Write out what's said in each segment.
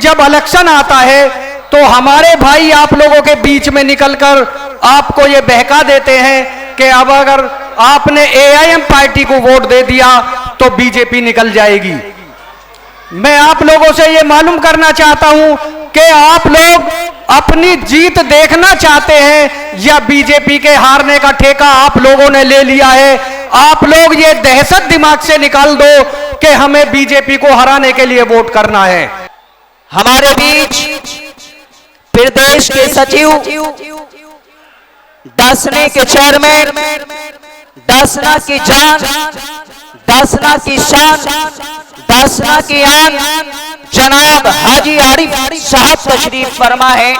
जब इलेक्शन आता है तो हमारे भाई आप लोगों के बीच में निकलकर आपको ये बहका देते हैं कि अब अगर आपने एआईएम पार्टी को वोट दे दिया तो बीजेपी निकल जाएगी। मैं आप लोगों से ये मालूम करना चाहता हूं कि आप लोग अपनी जीत देखना चाहते हैं या बीजेपी के हारने का ठेका आप लोगों ने ले लिया है। आप लोग ये दहशत दिमाग से निकाल दो कि हमें बीजेपी को हराने के लिए वोट करना है। हमारे बीच प्रदेश के सचिव, डासना के चेयरमैन, डासना की जान, डासना की शान, डासना की आन जनाब हाजी आरिफ साहब तशरीफ फरमा है।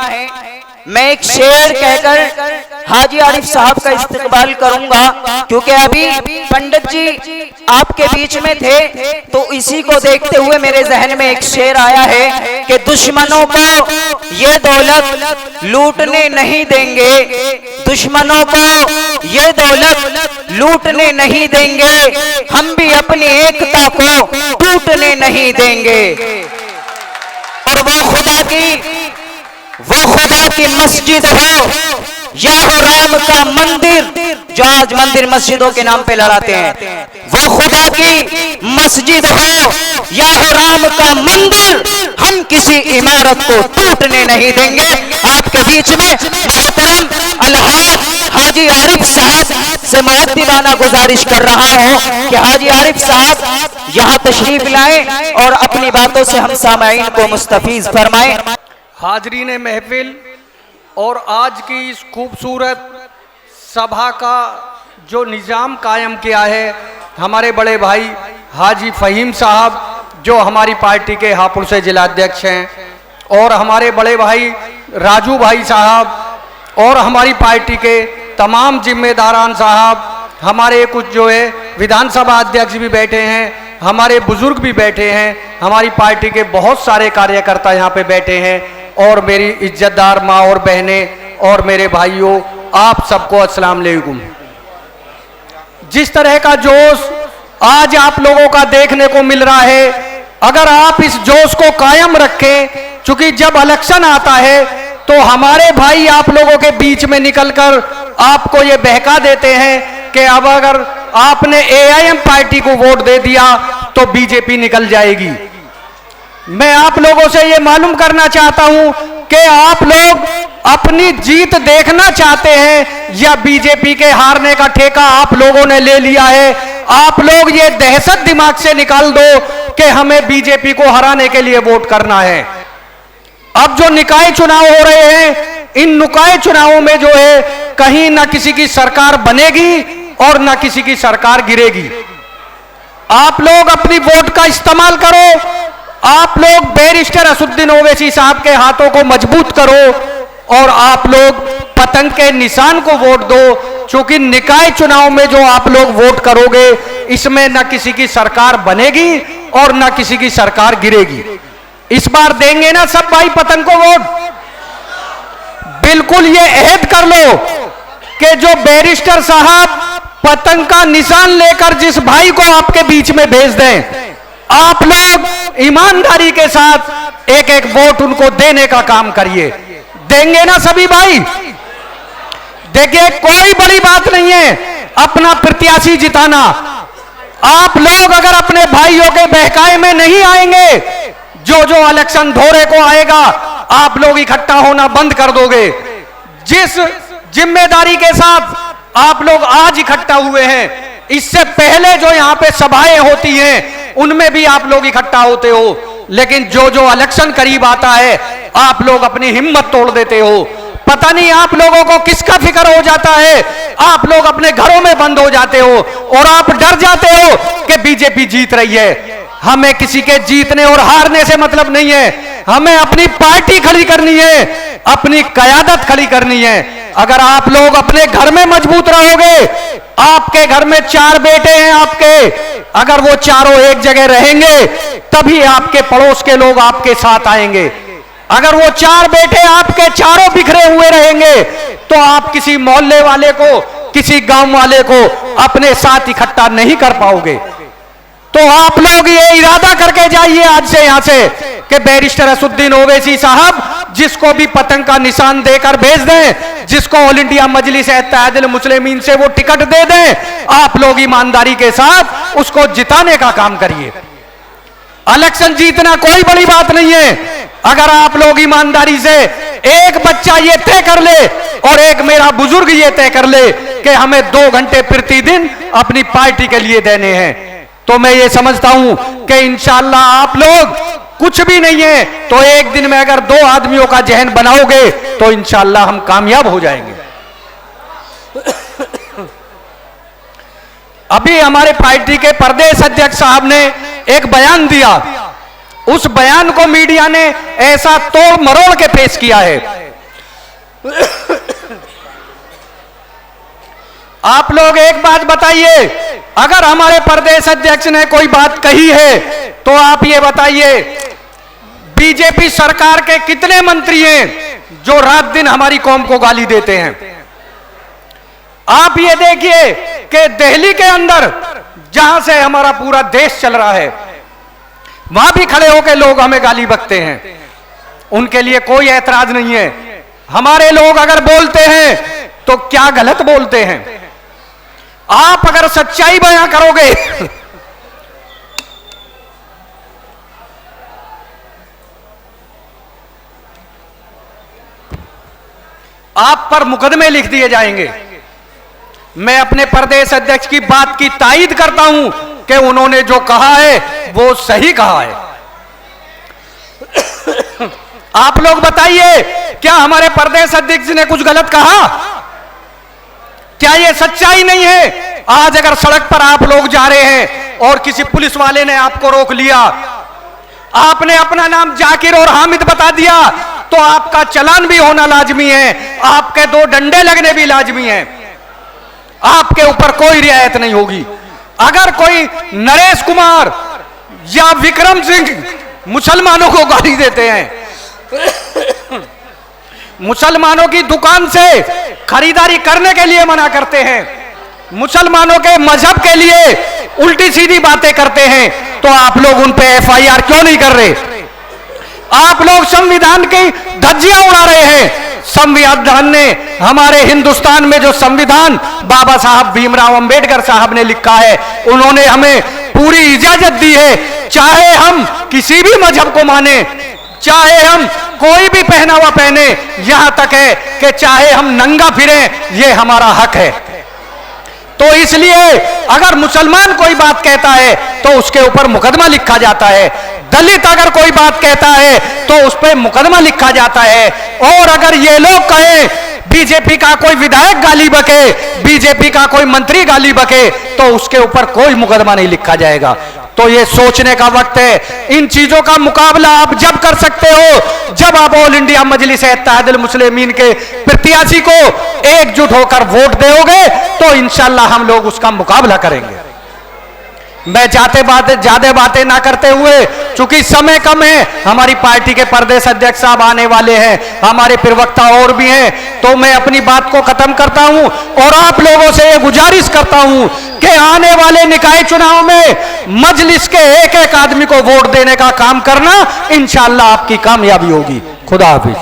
मैं एक शेर कहकर हाजी आरिफ साहब का इस्तकबाल करूंगा, क्योंकि अभी पंडित जी आपके बीच में थे तो इसी को देखते हुए मेरे जहन में एक शेर आया है कि दुश्मनों को ये दौलत लूटने नहीं देंगे, दुश्मनों को ये दौलत लूटने नहीं देंगे, हम भी अपनी एकता को टूटने नहीं देंगे। और वो खुदा की मस्जिद हो या हो राम का मंदिर, जो आज मंदिर मस्जिदों के नाम पे लड़ाते हैं, वो खुदा की मस्जिद हो या हो राम का मंदिर, हम किसी इमारत को टूटने नहीं देंगे। आपके बीच में मोहतरम अलहाज हाजी आरिफ साहब से मुअद्दिबाना गुजारिश कर रहा हूं कि हाजी आरिफ साहब यहां तशरीफ लाएं और अपनी बातों से हम सामाईन को मुस्तफीज फरमाएं। हाजरीन महफिल और आज की इस खूबसूरत सभा का जो निज़ाम कायम किया है हमारे बड़े भाई हाजी फ़हीम साहब, जो हमारी पार्टी के हापुड़ से जिलाध्यक्ष हैं, और हमारे बड़े भाई राजू भाई साहब और हमारी पार्टी के तमाम जिम्मेदारान साहब, हमारे कुछ जो है विधानसभा अध्यक्ष भी बैठे हैं, हमारे बुजुर्ग भी बैठे हैं, हमारी पार्टी के बहुत सारे कार्यकर्ता यहाँ पे बैठे हैं, और मेरी इज्जतदार माँ और बहनें और मेरे भाइयों, आप सबको अस्सलाम वालेकुम। जिस तरह का जोश आज आप लोगों का देखने को मिल रहा है, अगर आप इस जोश को कायम रखें, चूंकि जब इलेक्शन आता है तो हमारे भाई आप लोगों के बीच में निकलकर आपको ये बहका देते हैं कि अब अगर आपने एआईएम पार्टी को वोट दे दिया तो बीजेपी निकल जाएगी। मैं आप लोगों से ये मालूम करना चाहता हूं कि आप लोग अपनी जीत देखना चाहते हैं या बीजेपी के हारने का ठेका आप लोगों ने ले लिया है। आप लोग ये दहशत दिमाग से निकाल दो कि हमें बीजेपी को हराने के लिए वोट करना है। अब जो निकाय चुनाव हो रहे हैं, इन निकाय चुनावों में जो है कहीं ना किसी की सरकार बनेगी और ना किसी की सरकार गिरेगी। आप लोग अपनी वोट का इस्तेमाल करो, आप लोग बैरिस्टर असदुद्दीन ओवैसी साहब के हाथों को मजबूत करो और आप लोग पतंग के निशान को वोट दो, क्योंकि निकाय चुनाव में जो आप लोग वोट करोगे इसमें न किसी की सरकार बनेगी और न किसी की सरकार गिरेगी। इस बार देंगे ना सब भाई पतंग को वोट? बिल्कुल ये अहद कर लो कि जो बैरिस्टर साहब पतंग का निशान लेकर जिस भाई को आपके बीच में भेज दें, आप लोग ईमानदारी के साथ एक एक वोट उनको देने का काम करिए। देंगे ना सभी भाई? देखिए, कोई बड़ी बात नहीं है अपना प्रत्याशी जिताना। आप लोग अगर अपने भाइयों के बहकाए में नहीं आएंगे, जो जो इलेक्शन धोरे को आएगा आप लोग इकट्ठा होना बंद कर दोगे। जिस जिम्मेदारी के साथ आप लोग आज इकट्ठा हुए हैं, इससे पहले जो यहां पे सभाएं होती हैं उनमें भी आप लोग इकट्ठा होते हो, लेकिन जो जो इलेक्शन करीब आता है आप लोग अपनी हिम्मत तोड़ देते हो। पता नहीं आप लोगों को किसका फिक्र हो जाता है, आप लोग अपने घरों में बंद हो जाते हो और आप डर जाते हो कि बीजेपी जीत रही है। हमें किसी के जीतने और हारने से मतलब नहीं है, हमें अपनी पार्टी खड़ी करनी है, अपनी क़यादत खड़ी करनी है। अगर आप लोग अपने घर में मजबूत रहोगे, आपके घर में 4 बेटे हैं आपके, अगर वो चारों एक जगह रहेंगे तभी आपके पड़ोस के लोग आपके साथ आएंगे। अगर वो 4 बेटे आपके चारों बिखरे हुए रहेंगे तो आप किसी मोहल्ले वाले को, किसी गांव वाले को अपने साथ इकट्ठा नहीं कर पाओगे। तो आप लोग ये इरादा करके जाइए आज से, यहां से कि बैरिस्टर असुद्दीन ओवैसी साहब जिसको भी पतंग का निशान देकर भेज दें, जिसको ऑल इंडिया मजलिस इत्तेहादुल मुस्लिमीन से वो टिकट दे दें, आप लोग ईमानदारी के साथ उसको जिताने का काम करिए। इलेक्शन जीतना कोई बड़ी बात नहीं है। अगर आप लोग ईमानदारी से एक बच्चा ये तय कर ले और एक मेरा बुजुर्ग ये तय कर ले कि हमें 2 घंटे प्रतिदिन अपनी पार्टी के लिए देने हैं, तो मैं ये समझता हूं कि इंशाअल्लाह आप लोग कुछ भी नहीं है तो एक दिन में अगर 2 आदमियों का जहन बनाओगे तो इंशाअल्लाह हम कामयाब हो जाएंगे। अभी हमारे पार्टी के प्रदेश अध्यक्ष साहब ने एक बयान दिया, उस बयान को मीडिया ने ऐसा तोड़ मरोड़ के पेश किया है। आप लोग एक बात बताइए, अगर हमारे प्रदेश अध्यक्ष ने कोई बात कही है तो आप ये बताइए बीजेपी सरकार के कितने मंत्री हैं जो रात दिन हमारी कौम को गाली देते हैं। आप ये देखिए कि दिल्ली के अंदर जहां से हमारा पूरा देश चल रहा है वहां भी खड़े होकर लोग हमें गाली बकते हैं, उनके लिए कोई ऐतराज नहीं है। हमारे लोग अगर बोलते हैं तो क्या गलत बोलते हैं। आप अगर सच्चाई बयां करोगे आप पर मुकदमे लिख दिए जाएंगे। मैं अपने प्रदेश अध्यक्ष की बात की तायीद करता हूं कि उन्होंने जो कहा है वो सही कहा है। आप लोग बताइए, क्या हमारे प्रदेश अध्यक्ष ने कुछ गलत कहा? क्या ये सच्चाई नहीं है? आज अगर सड़क पर आप लोग जा रहे हैं और किसी पुलिस वाले ने आपको रोक लिया, आपने अपना नाम जाकिर और हामिद बता दिया तो आपका चालान भी होना लाजमी है, आपके 2 डंडे लगने भी लाजमी है, आपके ऊपर कोई रियायत नहीं होगी। अगर कोई नरेश कुमार या विक्रम सिंह मुसलमानों को गाली देते हैं, मुसलमानों की दुकान से खरीदारी करने के लिए मना करते हैं, मुसलमानों के मजहब के लिए उल्टी सीधी बातें करते हैं, तो आप लोग उन पे FIR क्यों नहीं कर रहे? आप लोग संविधान की धज्जियां उड़ा रहे हैं। संविधान ने, हमारे हिंदुस्तान में जो संविधान बाबा साहब भीमराव अंबेडकर साहब ने लिखा है, उन्होंने हमें पूरी इजाजत दी है, चाहे हम किसी भी मजहब को माने, चाहे हम कोई भी पहनावा पहने, यहां तक है कि चाहे हम नंगा फिरें, यह हमारा हक है। तो इसलिए अगर मुसलमान कोई बात कहता है तो उसके ऊपर मुकदमा लिखा जाता है, दलित अगर कोई बात कहता है तो उस पर मुकदमा लिखा जाता है। और अगर ये लोग कहें बीजेपी का कोई विधायक गाली बके, बीजेपी का कोई मंत्री गाली बके, तो उसके ऊपर कोई मुकदमा नहीं लिखा जाएगा। तो ये सोचने का वक्त है। इन चीजों का मुकाबला आप जब कर सकते हो जब आप ऑल इंडिया मजलिस इत्तेहादुल मुस्लिमीन के प्रत्याशी को एकजुट होकर वोट दोगे, तो इंशाल्लाह हम लोग उसका मुकाबला करेंगे। मैं ज्यादा बातें ना करते हुए, चूंकि समय कम है, हमारी पार्टी के प्रदेश अध्यक्ष साहब आने वाले हैं, हमारे प्रवक्ता और भी हैं, तो मैं अपनी बात को खत्म करता हूं और आप लोगों से ये गुजारिश करता हूं कि आने वाले निकाय चुनाव में मजलिस के एक एक आदमी को वोट देने का काम करना, इंशाअल्लाह आपकी कामयाबी होगी। खुदा हाफिज।